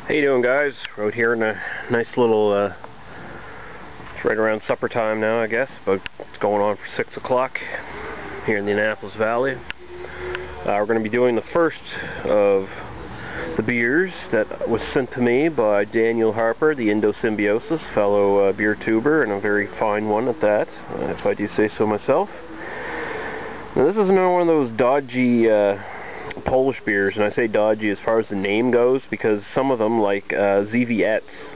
How you doing, guys? We're out here in a nice little, it's right around supper time now, I guess, but it's going on for 6 o'clock here in the Annapolis Valley. We're going to be doing the first of the beers that was sent to me by Daniel Harper, the Indosymbiosis, fellow beer tuber, and a very fine one at that, if I do say so myself. Now, this is another one of those dodgy Polish beers, and I say dodgy as far as the name goes because some of them, like ZVETs,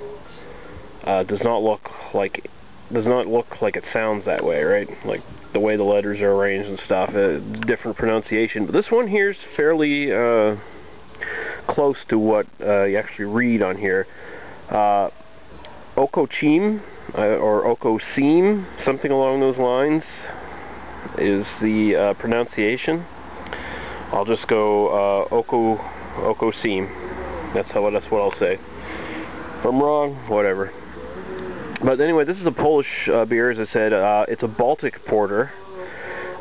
does not look like it sounds that way, right? Like the way the letters are arranged and stuff, different pronunciation. But this one here is fairly close to what you actually read on here. Okocim or Okocim, something along those lines, is the pronunciation. I'll just go Okocim. That's what I'll say. If I'm wrong, whatever. But anyway, this is a Polish beer, as I said. It's a Baltic porter.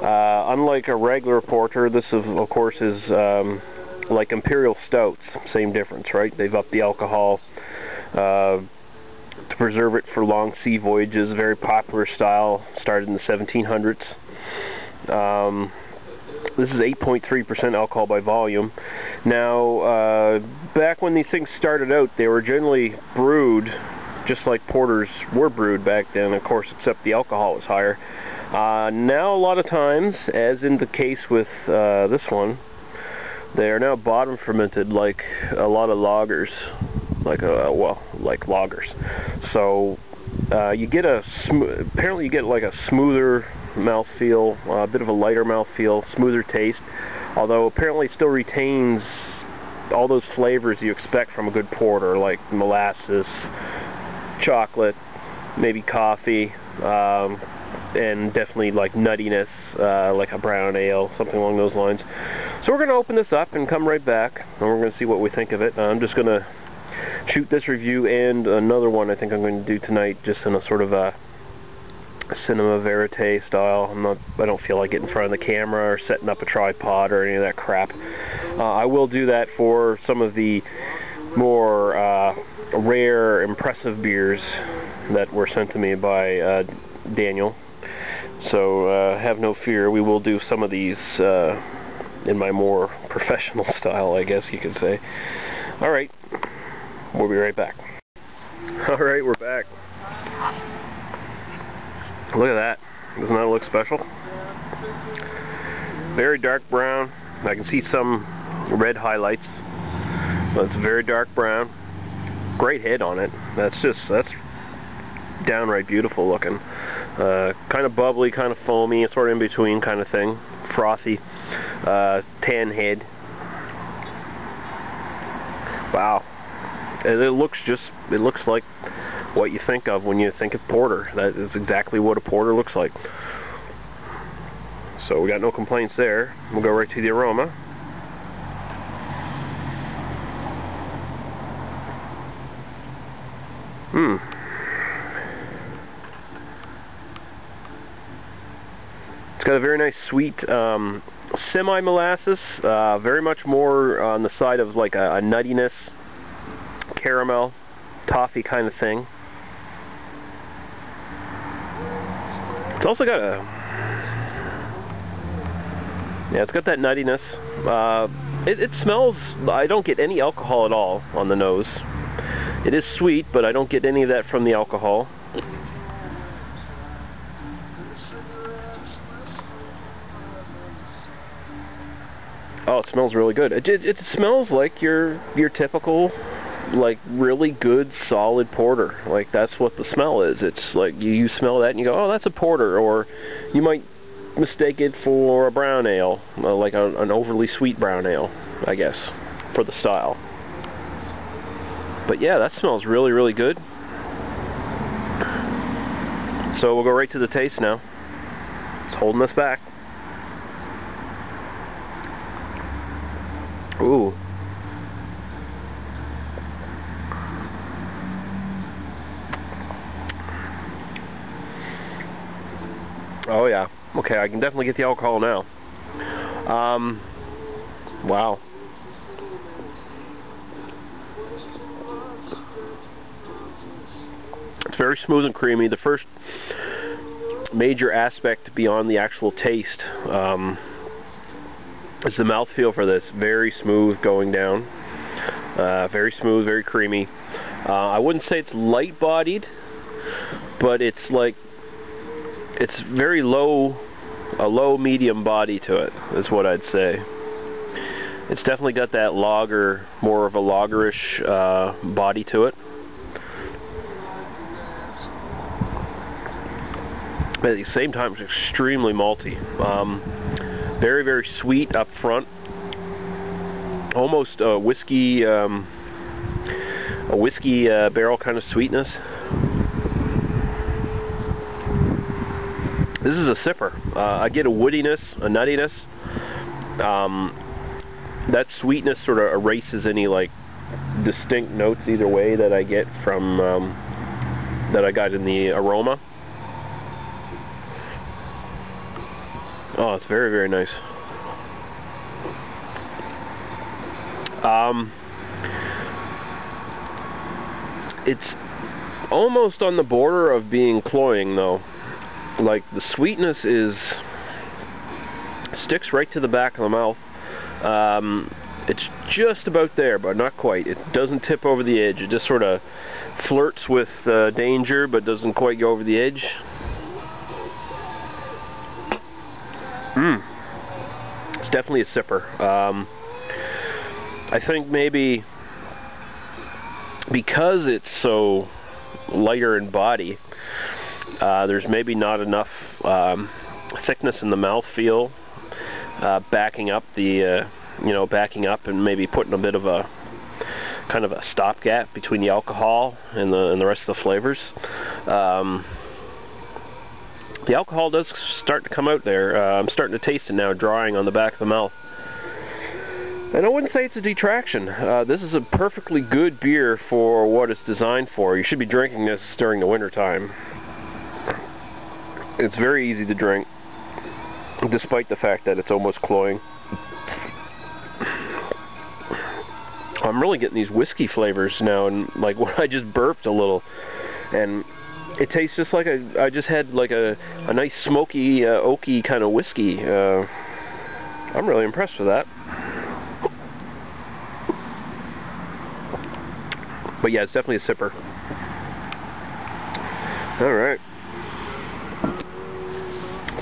Unlike a regular porter, this of course is like imperial stouts. Same difference, right? They've upped the alcohol to preserve it for long sea voyages. Very popular style. Started in the 1700s. This is 8.3% alcohol by volume. Now, back when these things started out, they were generally brewed just like porters were brewed back then, of course, except the alcohol was higher. Now, a lot of times, as in the case with this one, they are now bottom fermented like a lot of lagers, like lagers. So you get apparently you get like a smoother mouthfeel, a bit of a lighter mouthfeel, smoother taste, although apparently it still retains all those flavors you expect from a good porter, like molasses, chocolate, maybe coffee, and definitely like nuttiness, like a brown ale, something along those lines. So we're going to open this up and come right back, and we're going to see what we think of it. I'm just going to shoot this review and another one I think I'm going to do tonight, just in a sort of a cinema verite style. I don't feel like getting in front of the camera or setting up a tripod or any of that crap. I will do that for some of the more rare, impressive beers that were sent to me by Daniel. So have no fear, we will do some of these in my more professional style, I guess you could say. Alright, we'll be right back. Alright, we're back. Look at that. Doesn't that look special? Very dark brown. I can see some red highlights, but it's very dark brown. Great head on it. That's downright beautiful looking. Kind of bubbly, kind of foamy, sort of in between kind of thing. Frothy. Tan head. Wow. And it looks like what you think of when you think of porter. That is exactly what a porter looks like. So we got no complaints there. We'll go right to the aroma. It's got a very nice sweet semi-molasses, very much more on the side of like a nuttiness, caramel, toffee kind of thing. It's also got it's got that nuttiness. It smells, I don't get any alcohol at all on the nose. It is sweet, but I don't get any of that from the alcohol. Oh, it smells really good. It smells like your typical, like, really good solid porter. Like, that's what the smell is. It's like you smell that and you go, oh, that's a porter. Or you might mistake it for a brown ale, like an overly sweet brown ale, I guess, for the style. But yeah, that smells really, really good. So we'll go right to the taste now. It's holding us back. Ooh. Oh yeah. Okay, I can definitely get the alcohol now. Wow. It's very smooth and creamy. The first major aspect beyond the actual taste is the mouthfeel for this. Very smooth going down. Very smooth, very creamy. I wouldn't say it's light-bodied, but it's like, it's very low, a low medium body to it, is what I'd say. It's definitely got that lager, more of a lagerish body to it. But at the same time, it's extremely malty. Very, very sweet up front. Almost a whiskey barrel kind of sweetness. This is a sipper. I get a woodiness, a nuttiness. That sweetness sort of erases any like distinct notes either way that I get from that I got in the aroma. Oh, it's very, very nice. It's almost on the border of being cloying though. Like the sweetness sticks right to the back of the mouth. It's just about there, but not quite. It doesn't tip over the edge. It just sort of flirts with danger, but doesn't quite go over the edge. It's definitely a sipper. I think maybe because it's so lighter in body, there's maybe not enough thickness in the mouthfeel, backing up the, backing up and maybe putting a bit of a kind of a stopgap between the alcohol and the rest of the flavors. The alcohol does start to come out there. I'm starting to taste it now, drawing on the back of the mouth. And I wouldn't say it's a detraction. This is a perfectly good beer for what it's designed for. You should be drinking this during the winter time. It's very easy to drink, despite the fact that it's almost cloying. I'm really getting these whiskey flavors now, and like when I just burped a little, and it tastes just like I just had like a nice smoky, oaky kind of whiskey. I'm really impressed with that. But yeah, it's definitely a sipper. Alright.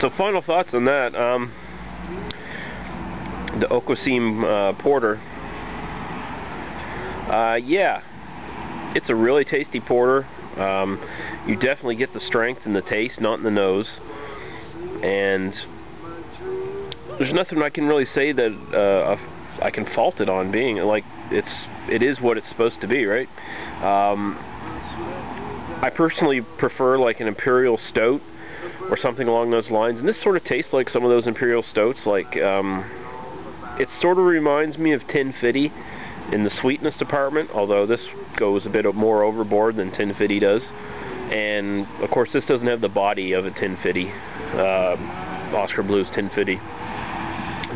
So final thoughts on that. The Okocim Porter. Yeah, it's a really tasty porter. You definitely get the strength in the taste, not in the nose. And there's nothing I can really say that I can fault it on being. Like, it is what it's supposed to be, right? I personally prefer like an imperial stout or something along those lines, and this sort of tastes like some of those imperial stouts. Like it sort of reminds me of Tin Fitty in the sweetness department, although this goes a bit more overboard than Tin Fitty does. And of course this doesn't have the body of a Tin Fitty, Oscar Blues Tin Fitty,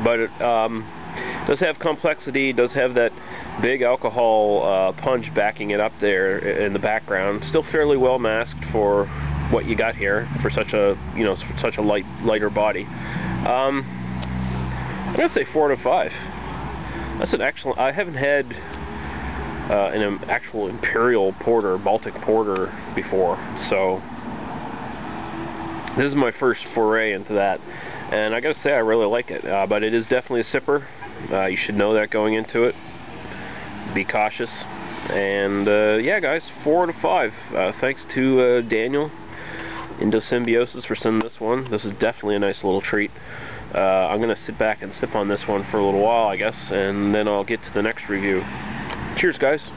but it does have complexity, does have that big alcohol punch backing it up there in the background. Still fairly well masked for what you got here, for such a, such a lighter body. I'm gonna say 4 out of 5. That's an excellent. I haven't had an actual imperial porter, Baltic porter before, so this is my first foray into that, and I gotta say I really like it. But it is definitely a sipper. You should know that going into it. Be cautious. And yeah, guys, 4 out of 5. Thanks to Daniel Endosymbiosis for sending this one. This is definitely a nice little treat. I'm gonna sit back and sip on this one for a little while, I guess, and then I'll get to the next review. Cheers, guys.